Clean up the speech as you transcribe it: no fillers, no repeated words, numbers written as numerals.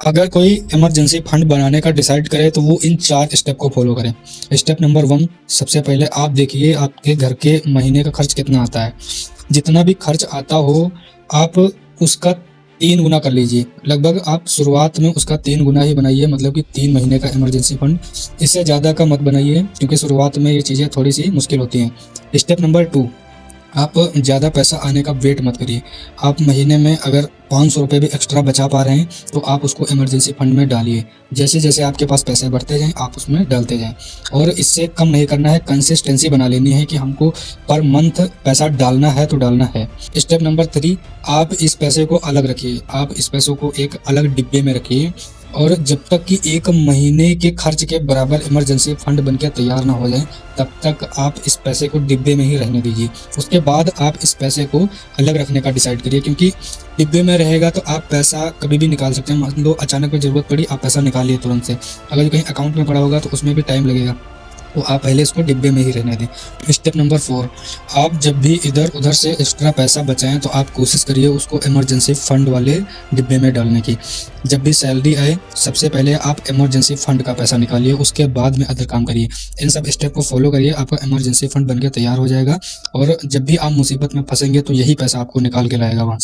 अगर कोई emergency fund बनाने का डिसाइड करे तो वो इन 4 स्टेप को फॉलो करें। स्टेप नंबर 1, सबसे पहले आप देखिए आपके घर के महीने का खर्च कितना आता है। जितना भी खर्च आता हो आप उसका 3 गुना कर लीजिए। लगभग आप शुरुआत में उसका 3 गुना ही बनाइए, मतलब कि 3 महीने का इमरजेंसी फंड। इससे ज़्यादा का मत बनाइए क्योंकि शुरुआत में ये चीज़ें थोड़ी सी मुश्किल होती हैं। स्टेप नंबर 2, आप ज़्यादा पैसा आने का वेट मत करिए। आप महीने में अगर 500 रुपये भी एक्स्ट्रा बचा पा रहे हैं तो आप उसको इमरजेंसी फंड में डालिए। जैसे जैसे आपके पास पैसे बढ़ते जाएँ आप उसमें डालते जाएँ, और इससे कम नहीं करना है, कंसिस्टेंसी बना लेनी है कि हमको पर मंथ पैसा डालना है तो डालना है। स्टेप नंबर 3, आप इस पैसे को अलग रखिए। आप इस पैसों को एक अलग डिब्बे में रखिए, और जब तक कि 1 महीने के खर्च के बराबर इमरजेंसी फंड बनके तैयार ना हो जाए तब तक आप इस पैसे को डिब्बे में ही रहने दीजिए। उसके बाद आप इस पैसे को अलग रखने का डिसाइड करिए, क्योंकि डिब्बे में रहेगा तो आप पैसा कभी भी निकाल सकते हैं। मान लो अचानक में ज़रूरत पड़ी, आप पैसा निकाल लिए तुरंत से। अगर कहीं अकाउंट में पड़ा होगा तो उसमें भी टाइम लगेगा, तो आप पहले इसको डिब्बे में ही रहने दें। स्टेप नंबर 4, आप जब भी इधर उधर से एक्स्ट्रा पैसा बचाएं तो आप कोशिश करिए उसको इमरजेंसी फंड वाले डिब्बे में डालने की। जब भी सैलरी आए सबसे पहले आप इमरजेंसी फंड का पैसा निकालिए, उसके बाद में अदर काम करिए। इन सब स्टेप को फॉलो करिए, आपका इमरजेंसी फंड बनकर तैयार हो जाएगा, और जब भी आप मुसीबत में फंसेंगे तो यही पैसा आपको निकाल के लाएगा वहाँ से।